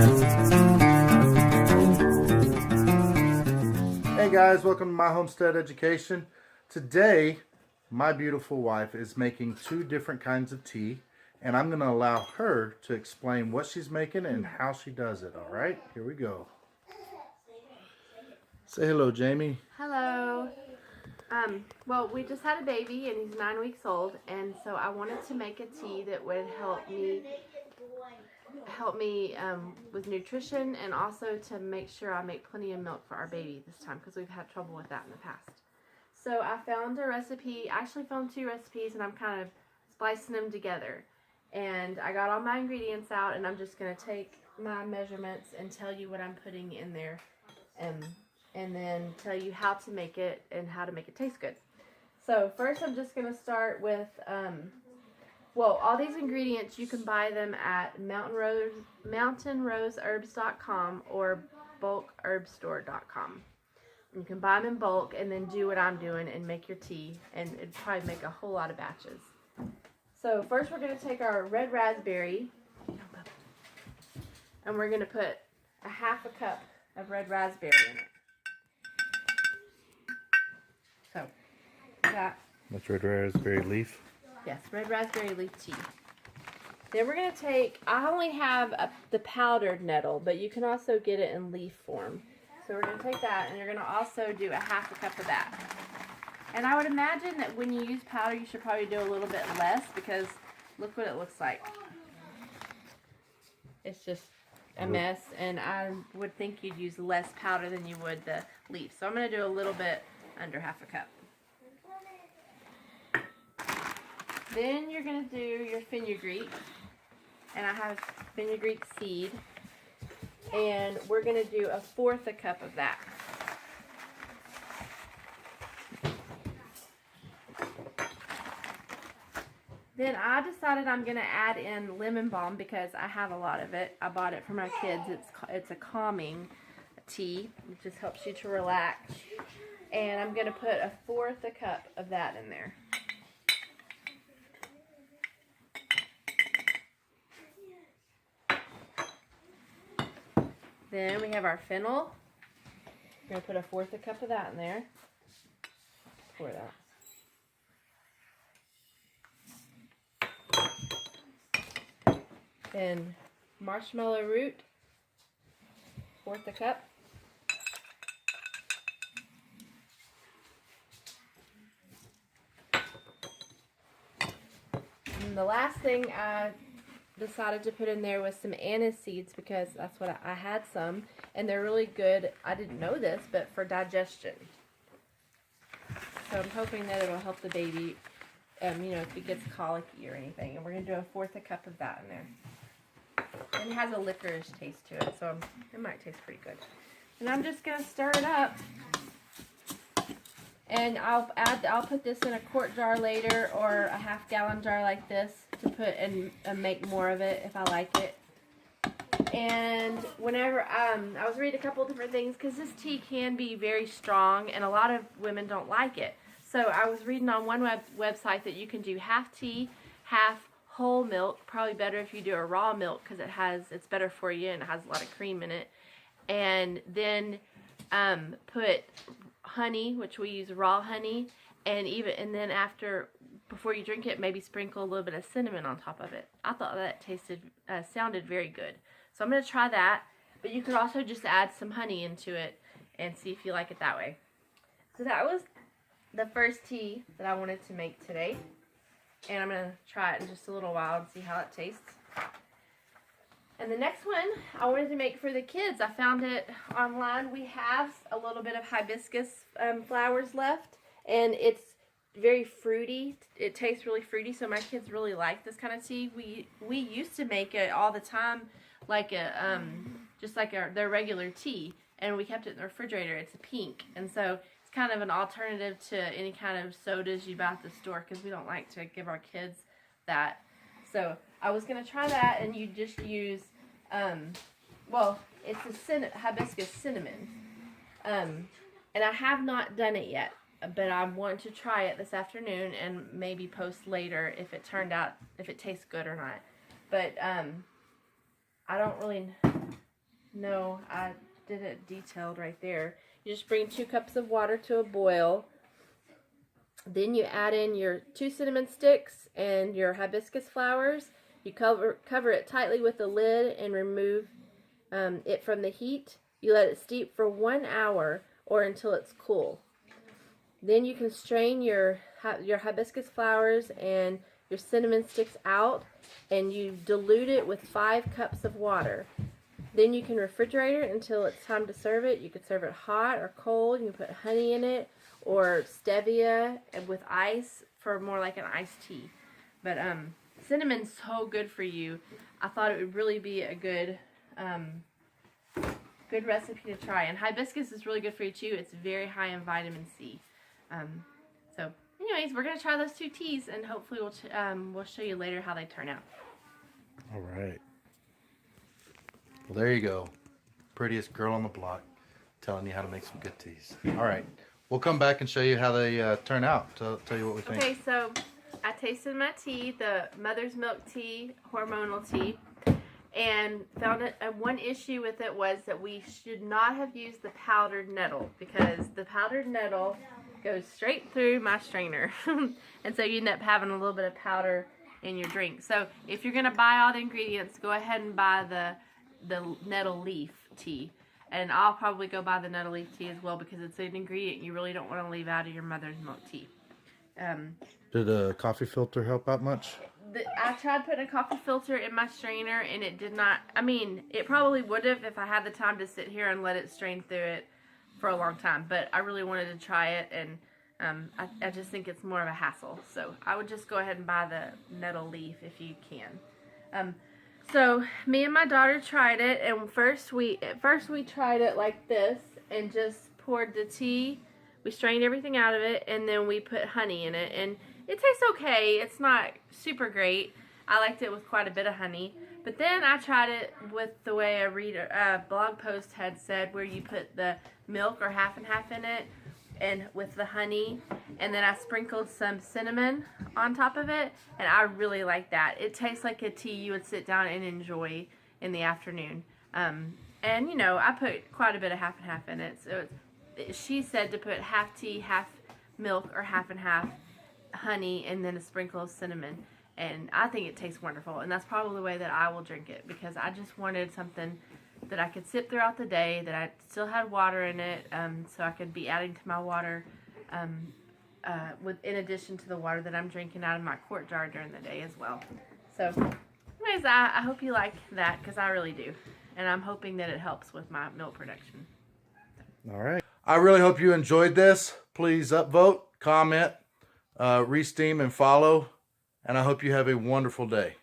Hey guys, welcome to My Homestead Education. Today, my beautiful wife is making two different kinds of tea, and I'm going to allow her to explain what she's making and how she does it. All right, here we go. Say hello, Jamie. Hello. Well, we just had a baby and he's 9 weeks old, and so I wanted to make a tea that would help me with nutrition, and also to make sure I make plenty of milk for our baby this time, because we've had trouble with that in the past. So I found a recipe. I actually found two recipes, and I'm kind of splicing them together. And I got all my ingredients out, and I'm just going to take my measurements and tell you what I'm putting in there, and then tell you how to make it and how to make it taste good. So first I'm just going to start with, all these ingredients, you can buy them at mountainroseherbs.com or bulkherbstore.com. You can buy them in bulk and then do what I'm doing and make your tea, and it'd probably make a whole lot of batches. So first we're going to take our red raspberry, and we're going to put a half a cup of red raspberry in it. So, That's red raspberry leaf. Yes, red raspberry leaf tea. Then we're going to take, I only have the powdered nettle, but you can also get it in leaf form. So we're going to take that, and you're going to also do a half a cup of that. And I would imagine that when you use powder, you should probably do a little bit less, because look what it looks like. It's just a mess, and I would think you'd use less powder than you would the leaf. So I'm going to do a little bit under half a cup. Then you're going to do your fenugreek, and I have fenugreek seed, and we're going to do a fourth a cup of that. Then I decided I'm going to add in lemon balm because I have a lot of it. I bought it for my kids. It's a calming tea. It just helps you to relax. And I'm going to put a fourth a cup of that in there. Then we have our fennel. We're going to put a fourth a cup of that in there. Pour that. Then marshmallow root, fourth a cup. And the last thing I decided to put in there was some anise seeds, because that's what I had some, and they're really good. I didn't know this, but for digestion. So I'm hoping that it'll help the baby, if he gets colicky or anything. And we're going to do a fourth a cup of that in there. And it has a licorice taste to it, so it might taste pretty good. And I'm just going to stir it up. And I'll put this in a quart jar later, or a half-gallon jar like this, to put and make more of it if I like it. And whenever I was reading a couple different things, because this tea can be very strong, and a lot of women don't like it. So I was reading on one website that you can do half tea, half whole milk. Probably better if you do a raw milk, because it's better for you and it has a lot of cream in it. And then put honey, which we use raw honey, and then before you drink it, maybe sprinkle a little bit of cinnamon on top of it. I thought that sounded very good. So I'm going to try that, but you could also just add some honey into it and see if you like it that way. So that was the first tea that I wanted to make today, and I'm going to try it in just a little while and see how it tastes. And the next one I wanted to make for the kids. I found it online. We have a little bit of hibiscus flowers left, and it's very fruity. It tastes really fruity, so my kids really like this kind of tea. We used to make it all the time, like their regular tea, and we kept it in the refrigerator. It's a pink, and so it's kind of an alternative to any kind of sodas you buy at the store, because we don't like to give our kids that. So I was going to try that, and you just use, it's a hibiscus cinnamon. And I have not done it yet, but I want to try it this afternoon and maybe post later if it tastes good or not. But I don't really No, I did it detailed right there. You just bring 2 cups of water to a boil. Then you add in your 2 cinnamon sticks and your hibiscus flowers. You cover it tightly with a lid and remove it from the heat. You let it steep for 1 hour or until it's cool. Then you can strain your hibiscus flowers and your cinnamon sticks out, and you dilute it with 5 cups of water. Then you can refrigerate it until it's time to serve it. You could serve it hot or cold. You can put honey in it or stevia with ice for more like an iced tea. But cinnamon's so good for you. I thought it would really be a good good recipe to try. And hibiscus is really good for you too. It's very high in vitamin C. So anyways, we're going to try those 2 teas, and hopefully we'll show you later how they turn out. All right. Well, there you go. Prettiest girl on the block telling you how to make some good teas. All right. We'll come back and show you how they turn out. Tell you what we think. Okay, so I tasted my tea, the Mother's Milk tea, hormonal tea, and found it. One issue with it was that we should not have used the powdered nettle, because the powdered nettle goes straight through my strainer. And so you end up having a little bit of powder in your drink. So if you're going to buy all the ingredients, go ahead and buy the nettle leaf tea. And I'll probably go buy the nettle leaf tea as well, because it's an ingredient you really don't want to leave out of your Mother's Milk tea. Did a coffee filter help out much? I tried putting a coffee filter in my strainer, and it did not. I mean, it probably would have if I had the time to sit here and let it strain through it for a long time. But I really wanted to try it, and I just think it's more of a hassle. So I would just go ahead and buy the nettle leaf if you can. So me and my daughter tried it, and first we tried it like this and just poured the tea. We strained everything out of it, and then we put honey in it, and it tastes okay. It's not super great. I liked it with quite a bit of honey. But then I tried it with the way a blog post had said, where you put the milk or half and half in it, and with the honey, and then I sprinkled some cinnamon on top of it, and I really like that. It tastes like a tea you would sit down and enjoy in the afternoon. And you know, I put quite a bit of half and half in it. So she said to put half tea, half milk, or half and half honey, and then a sprinkle of cinnamon. And I think it tastes wonderful, and that's probably the way that I will drink it, because I just wanted something that I could sip throughout the day, that I still had water in it, so I could be adding to my water in addition to the water that I'm drinking out of my quart jar during the day as well. So anyways, I hope you like that, because I really do, and I'm hoping that it helps with my milk production. All right. I really hope you enjoyed this. Please upvote, comment, re-steam, and follow. And I hope you have a wonderful day.